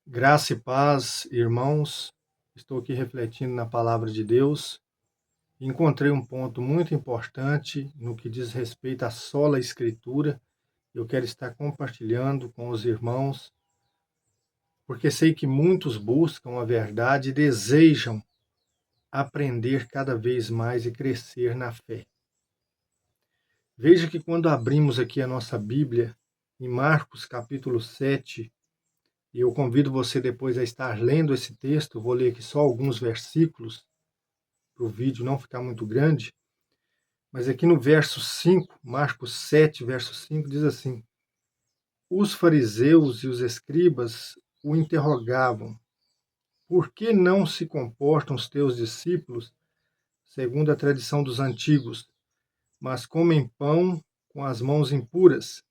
Graça e paz, irmãos. Estou aqui refletindo na palavra de Deus. Encontrei um ponto muito importante no que diz respeito à sola Escritura. Eu quero estar compartilhando com os irmãos, porque sei que muitos buscam a verdade e desejam aprender cada vez mais e crescer na fé. Veja que quando abrimos aqui a nossa Bíblia, em Marcos capítulo 7, e eu convido você depois a estar lendo esse texto, vou ler aqui só alguns versículos, para o vídeo não ficar muito grande, mas aqui no verso 5, Marcos 7, verso 5, diz assim: Os fariseus e os escribas o interrogavam: Por que não se comportam os teus discípulos segundo a tradição dos antigos, mas comem pão com as mãos impuras?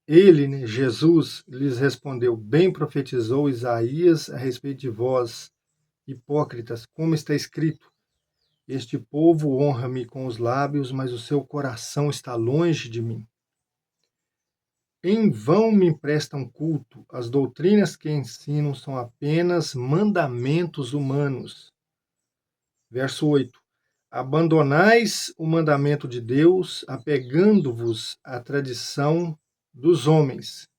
Ele, né, Jesus, lhes respondeu: Bem profetizou Isaías a respeito de vós, hipócritas, como está escrito: Este povo honra-me com os lábios, mas o seu coração está longe de mim. Em vão me prestam culto, as doutrinas que ensinam são apenas mandamentos humanos. Verso 8. Abandonais o mandamento de Deus, apegando-vos à tradição dos homens.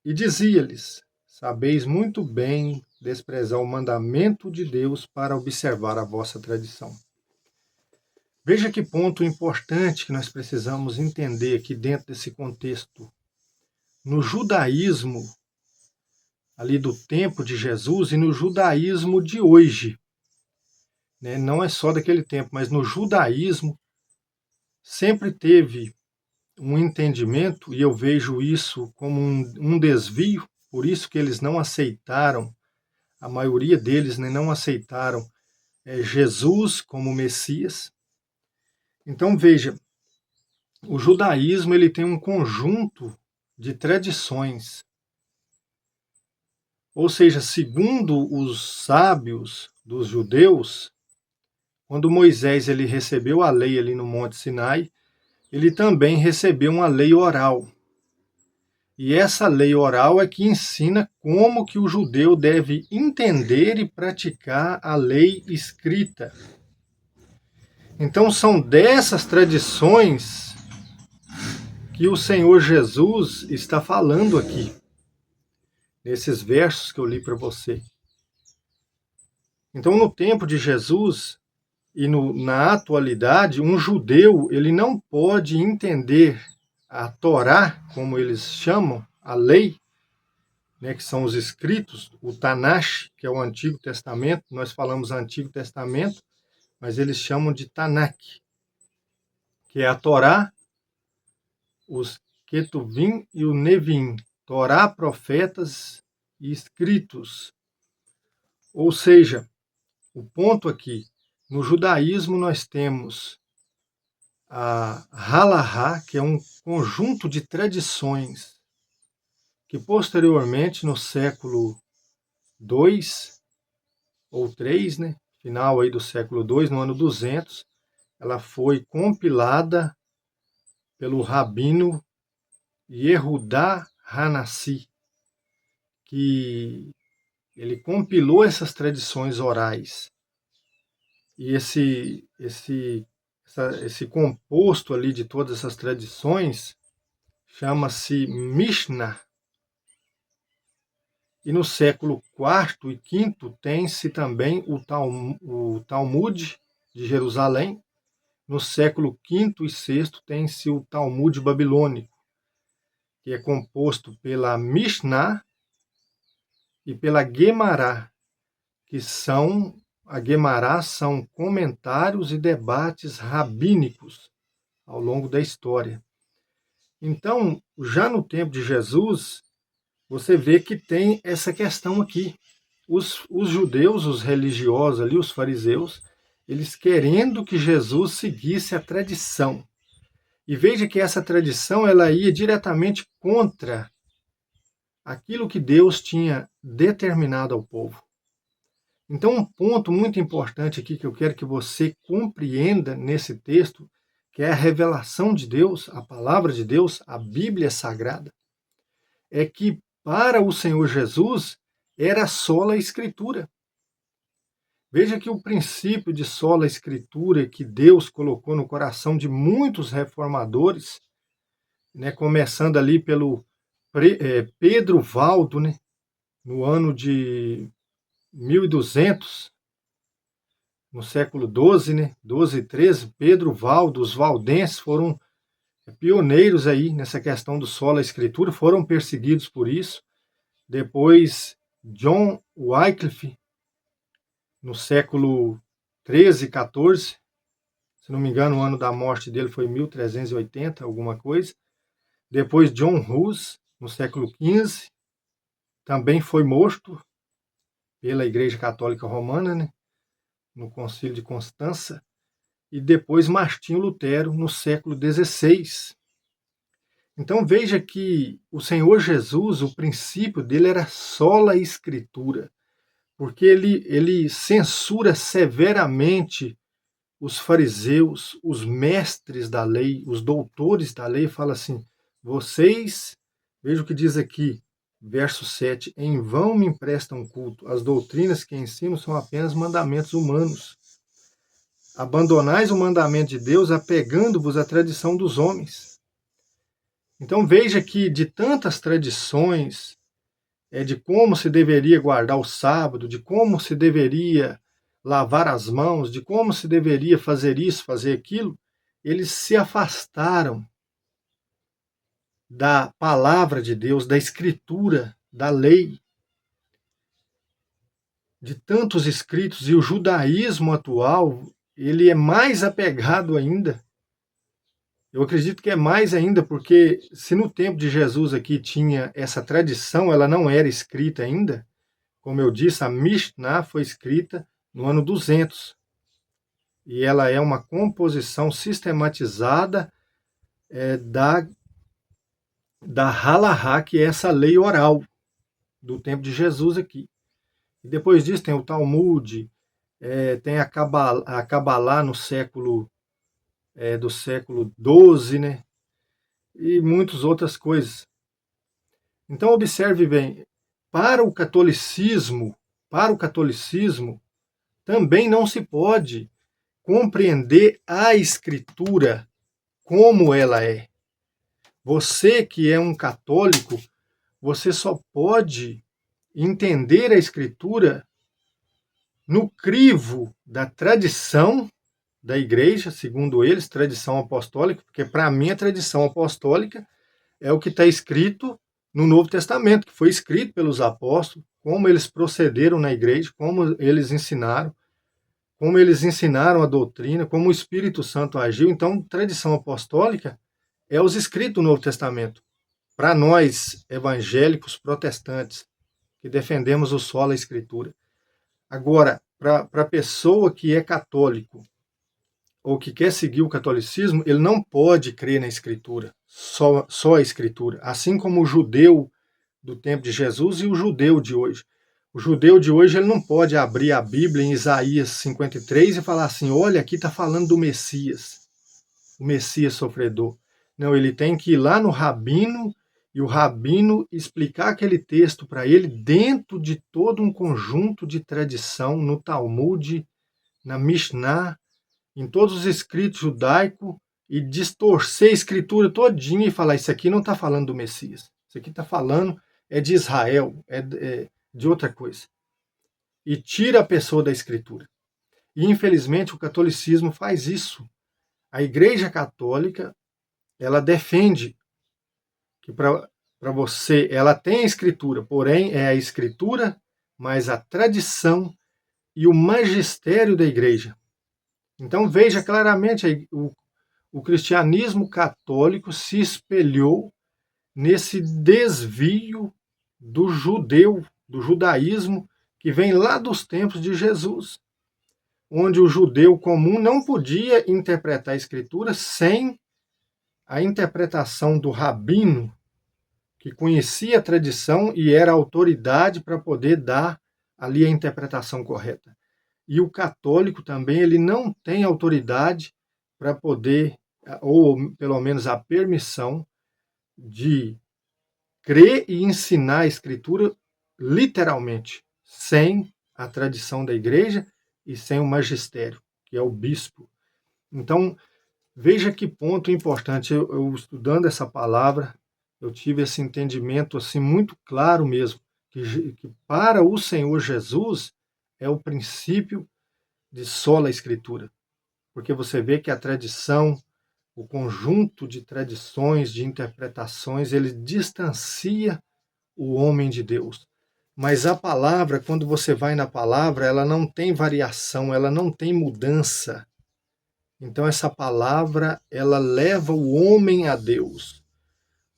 E dizia-lhes: Sabeis muito bem desprezar o mandamento de Deus para observar a vossa tradição. Veja que ponto importante que nós precisamos entender aqui dentro desse contexto. No judaísmo, ali do tempo de Jesus, e no judaísmo de hoje, né? Não é só daquele tempo, mas no judaísmo sempre teve um entendimento, e eu vejo isso como um desvio, por isso que eles não aceitaram, a maioria deles, né, não aceitaram Jesus como Messias. Então veja, o judaísmo ele tem um conjunto de tradições, ou seja, segundo os sábios dos judeus, quando Moisés ele recebeu a lei ali no Monte Sinai, ele também recebeu uma lei oral. E essa lei oral é que ensina como que o judeu deve entender e praticar a lei escrita. Então são dessas tradições que o Senhor Jesus está falando aqui, nesses versos que eu li para você. Então, no tempo de Jesus e na atualidade, um judeu ele não pode entender a Torá, como eles chamam, a lei, né, que são os escritos, o Tanakh, que é o Antigo Testamento. Nós falamos Antigo Testamento, mas eles chamam de Tanakh, que é a Torá, os Ketuvim e o Nevim, Torá, profetas e escritos. Ou seja, o ponto aqui, no judaísmo nós temos a Halahá, que é um conjunto de tradições que posteriormente, no século II ou III, né, final aí do século II, no ano 200, ela foi compilada pelo rabino Yehudá Hanassi, que ele compilou essas tradições orais. E esse composto ali de todas essas tradições chama-se Mishnah. E no século IV e V tem-se também o Talmud de Jerusalém. No século V e VI tem-se o Talmud babilônico, que é composto pela Mishnah e pela Guemará, que são a Guemará são comentários e debates rabínicos ao longo da história. Então, já no tempo de Jesus, você vê que tem essa questão aqui. Os judeus, os religiosos ali, os fariseus, eles querendo que Jesus seguisse a tradição. E veja que essa tradição ela ia diretamente contra aquilo que Deus tinha determinado ao povo. Então, um ponto muito importante aqui que eu quero que você compreenda nesse texto, que é a revelação de Deus, a palavra de Deus, a Bíblia Sagrada, é que para o Senhor Jesus, era sola Escritura. Veja que o princípio de sola Escritura que Deus colocou no coração de muitos reformadores, né, começando ali pelo Pedro Valdo, né, no ano de 1200, no século XII, né, 12 e 13, Pedro Valdo, os valdenses foram pioneiros aí nessa questão do sola Escritura, foram perseguidos por isso. Depois, John Wycliffe, no século 13 e 14, se não me engano, o ano da morte dele foi 1380, alguma coisa. Depois, John Hus, no século XV, também foi morto pela Igreja Católica Romana, né, no Concílio de Constança. E depois, Martinho Lutero, no século XVI. Então veja que o Senhor Jesus, o princípio dele era sola Escritura, porque ele censura severamente os fariseus, os mestres da lei, os doutores da lei, fala assim: vocês, veja o que diz aqui, verso 7, em vão me emprestam culto, as doutrinas que ensino são apenas mandamentos humanos. Abandonais o mandamento de Deus, apegando-vos à tradição dos homens. Então veja que de tantas tradições, de como se deveria guardar o sábado, de como se deveria lavar as mãos, de como se deveria fazer isso, fazer aquilo, eles se afastaram da palavra de Deus, da escritura, da lei, de tantos escritos, e o judaísmo atual, ele é mais apegado ainda. Eu acredito que é mais ainda, porque se no tempo de Jesus aqui tinha essa tradição, ela não era escrita ainda. Como eu disse, a Mishnah foi escrita no ano 200. E ela é uma composição sistematizada da Halahá, que é essa lei oral do tempo de Jesus aqui. E depois disso tem o Talmud, tem a Kabbalah no século do século XII, né? E muitas outras coisas. Então observe bem, para o catolicismo também não se pode compreender a Escritura como ela é. Você que é um católico, você só pode entender a Escritura no crivo da tradição da igreja, segundo eles, tradição apostólica, porque para mim a tradição apostólica é o que está escrito no Novo Testamento, que foi escrito pelos apóstolos, como eles procederam na igreja, como eles ensinaram a doutrina, como o Espírito Santo agiu. Então, tradição apostólica é os escritos do Novo Testamento. Para nós, evangélicos protestantes, que defendemos o sola Escritura. Agora, para a pessoa que é católico, ou que quer seguir o catolicismo, ele não pode crer na Escritura, só a Escritura. Assim como o judeu do tempo de Jesus e o judeu de hoje. O judeu de hoje ele não pode abrir a Bíblia em Isaías 53 e falar assim: olha, aqui está falando do Messias, o Messias sofredor. Não, ele tem que ir lá no rabino e o rabino explicar aquele texto para ele dentro de todo um conjunto de tradição, no Talmud, na Mishnah, em todos os escritos judaicos, e distorcer a escritura todinha e falar: isso aqui não está falando do Messias, isso aqui está falando de Israel, de outra coisa. E tira a pessoa da escritura. E infelizmente o catolicismo faz isso. A Igreja Católica, ela defende que para você, ela tem a escritura, porém é a escritura, mas a tradição e o magistério da igreja. Então veja claramente, o cristianismo católico se espelhou nesse desvio do judaísmo, que vem lá dos tempos de Jesus, onde o judeu comum não podia interpretar a escritura sem a interpretação do rabino, que conhecia a tradição e era autoridade para poder dar ali a interpretação correta. E o católico também, ele não tem autoridade para poder, ou pelo menos a permissão, de crer e ensinar a Escritura literalmente, sem a tradição da igreja e sem o magistério, que é o bispo. Então, veja que ponto importante. Eu estudando essa palavra, eu tive esse entendimento assim muito claro mesmo, que para o Senhor Jesus é o princípio de sola Escritura. Porque você vê que a tradição, o conjunto de tradições, de interpretações, ele distancia o homem de Deus. Mas a palavra, quando você vai na palavra, ela não tem variação, ela não tem mudança. Então essa palavra, ela leva o homem a Deus.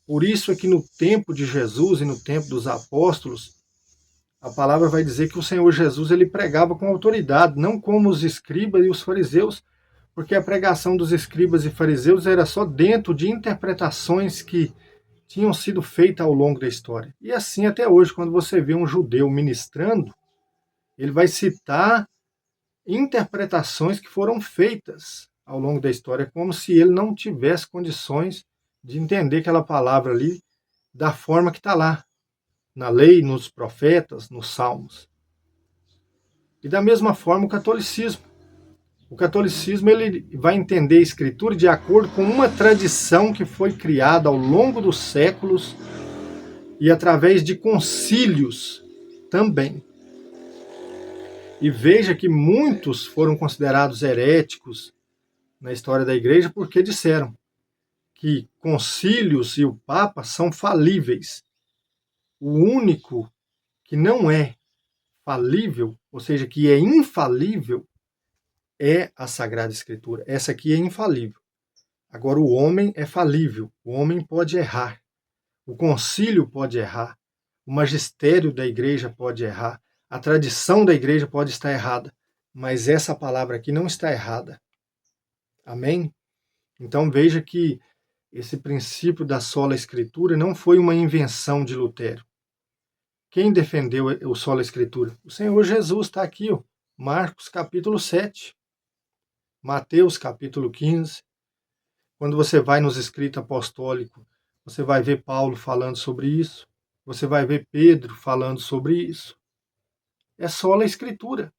Por isso é que no tempo de Jesus e no tempo dos apóstolos, a palavra vai dizer que o Senhor Jesus ele pregava com autoridade, não como os escribas e os fariseus, porque a pregação dos escribas e fariseus era só dentro de interpretações que tinham sido feitas ao longo da história. E assim até hoje, quando você vê um judeu ministrando, ele vai citar interpretações que foram feitas ao longo da história, como se ele não tivesse condições de entender aquela palavra ali da forma que está lá, na lei, nos profetas, nos salmos. E da mesma forma o catolicismo. O catolicismo ele vai entender a escritura de acordo com uma tradição que foi criada ao longo dos séculos e através de concílios também. E veja que muitos foram considerados heréticos na história da igreja porque disseram que concílios e o Papa são falíveis. O único que não é falível, ou seja, que é infalível, é a Sagrada Escritura. Essa aqui é infalível. Agora, o homem é falível, o homem pode errar, o concílio pode errar, o magistério da igreja pode errar, a tradição da igreja pode estar errada, mas essa palavra aqui não está errada. Amém? Então veja que esse princípio da sola escritura não foi uma invenção de Lutero. Quem defendeu o sola escritura? O Senhor Jesus está aqui, ó. Marcos capítulo 7, Mateus capítulo 15. Quando você vai nos escritos apostólicos, você vai ver Paulo falando sobre isso, você vai ver Pedro falando sobre isso. É sola escritura,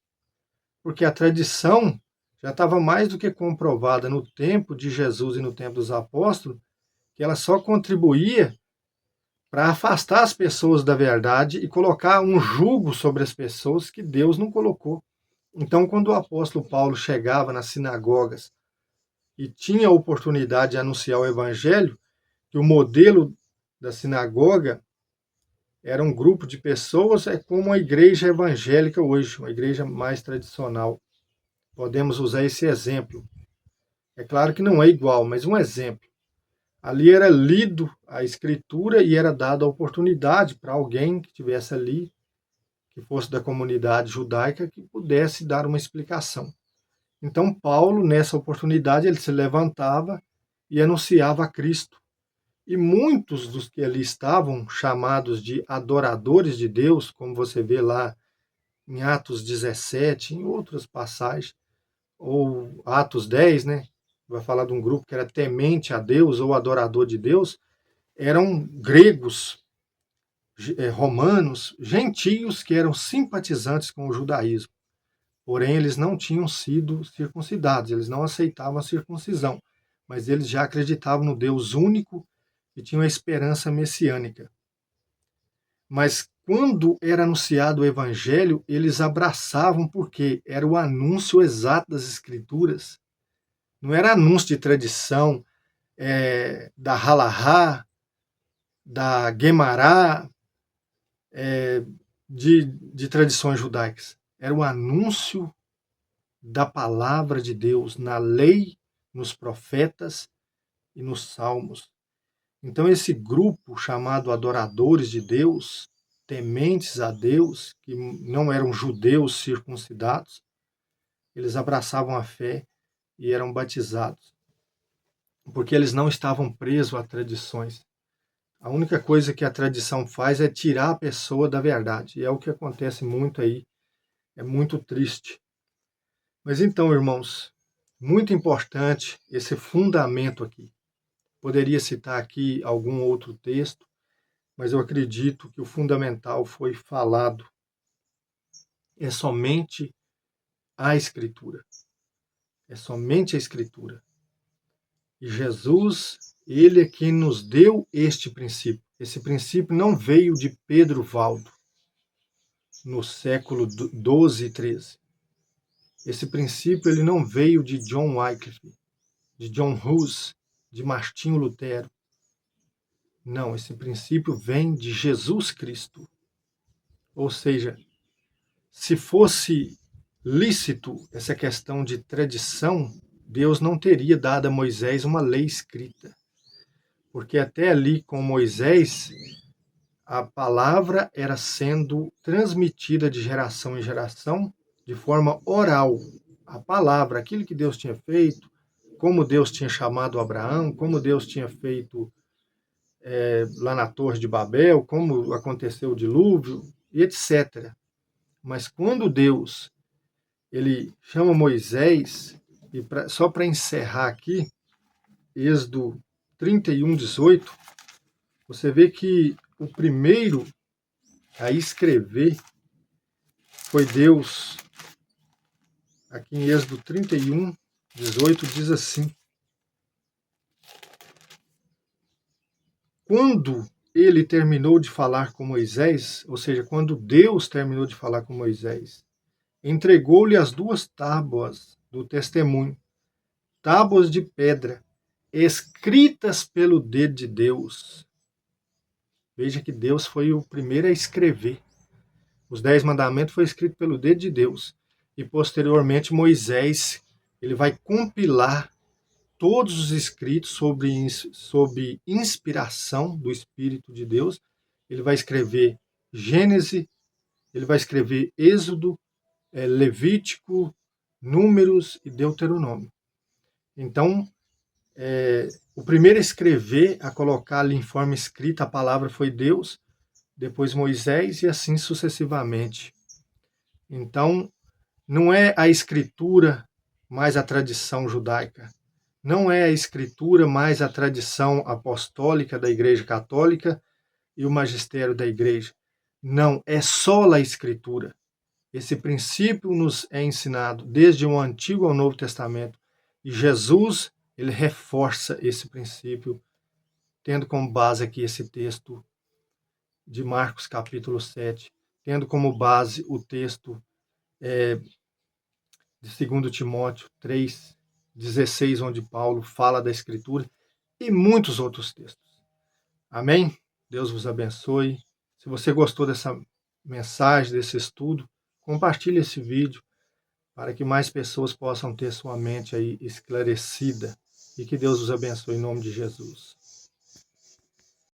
porque a tradição já estava mais do que comprovada no tempo de Jesus e no tempo dos apóstolos, que ela só contribuía para afastar as pessoas da verdade e colocar um jugo sobre as pessoas que Deus não colocou. Então, quando o apóstolo Paulo chegava nas sinagogas e tinha a oportunidade de anunciar o evangelho, que o modelo da sinagoga era um grupo de pessoas, é como a igreja evangélica hoje, uma igreja mais tradicional. Podemos usar esse exemplo. É claro que não é igual, mas um exemplo. Ali era lido a escritura e era dada a oportunidade para alguém que estivesse ali, que fosse da comunidade judaica, que pudesse dar uma explicação. Então Paulo, nessa oportunidade, ele se levantava e anunciava a Cristo. E muitos dos que ali estavam, chamados de adoradores de Deus, como você vê lá em Atos 17, em outras passagens, ou Atos 10, né? Vai falar de um grupo que era temente a Deus ou adorador de Deus, eram gregos, romanos, gentios que eram simpatizantes com o judaísmo. Porém, eles não tinham sido circuncidados, eles não aceitavam a circuncisão, mas eles já acreditavam no Deus único e tinham a esperança messiânica. Mas quando era anunciado o evangelho, eles abraçavam porque era o anúncio exato das escrituras. Não era anúncio de tradição, da Halahá, da Guemará, de tradições judaicas. Era o anúncio da palavra de Deus na lei, nos profetas e nos salmos. Então esse grupo chamado adoradores de Deus, tementes a Deus, que não eram judeus circuncidados, eles abraçavam a fé e eram batizados, porque eles não estavam presos a tradições. A única coisa que a tradição faz é tirar a pessoa da verdade, e é o que acontece muito aí, é muito triste. Mas então, irmãos, muito importante esse fundamento aqui. Poderia citar aqui algum outro texto, mas eu acredito que o fundamental foi falado. É somente a Escritura. É somente a Escritura. E Jesus, ele é quem nos deu este princípio. Esse princípio não veio de Pedro Valdo, no século XII e XIII. Esse princípio ele não veio de John Wycliffe, de John Hus, de Martinho Lutero. Não, esse princípio vem de Jesus Cristo. Ou seja, se fosse lícito essa questão de tradição, Deus não teria dado a Moisés uma lei escrita. Porque até ali com Moisés, a palavra era sendo transmitida de geração em geração de forma oral. A palavra, aquilo que Deus tinha feito, como Deus tinha chamado Abraão, como Deus tinha feito lá na Torre de Babel, como aconteceu o dilúvio, e etc. Mas quando Deus ele chama Moisés, e só para encerrar aqui, Êxodo 31:18, você vê que o primeiro a escrever foi Deus. Aqui em Êxodo 31:18 diz assim: quando ele terminou de falar com Moisés, ou seja, quando Deus terminou de falar com Moisés, entregou-lhe as 2 tábuas do testemunho, tábuas de pedra, escritas pelo dedo de Deus. Veja que Deus foi o primeiro a escrever. Os 10 mandamentos foi escrito pelo dedo de Deus. E posteriormente Moisés, ele vai compilar todos os escritos sob inspiração do Espírito de Deus. Ele vai escrever Gênesis, ele vai escrever Êxodo, Levítico, Números e Deuteronômio. Então, o primeiro a escrever, a colocar ali em forma escrita a palavra foi Deus, depois Moisés e assim sucessivamente. Então, não é a escritura mais a tradição judaica, não é a escritura mais a tradição apostólica da Igreja Católica e o magistério da Igreja. Não, é só a escritura. Esse princípio nos é ensinado desde o Antigo ao Novo Testamento. E Jesus, ele reforça esse princípio, tendo como base aqui esse texto de Marcos capítulo 7, tendo como base o texto de 2 Timóteo 3:16, onde Paulo fala da Escritura, e muitos outros textos. Amém? Deus vos abençoe. Se você gostou dessa mensagem, desse estudo, compartilhe esse vídeo para que mais pessoas possam ter sua mente aí esclarecida. E que Deus os abençoe em nome de Jesus.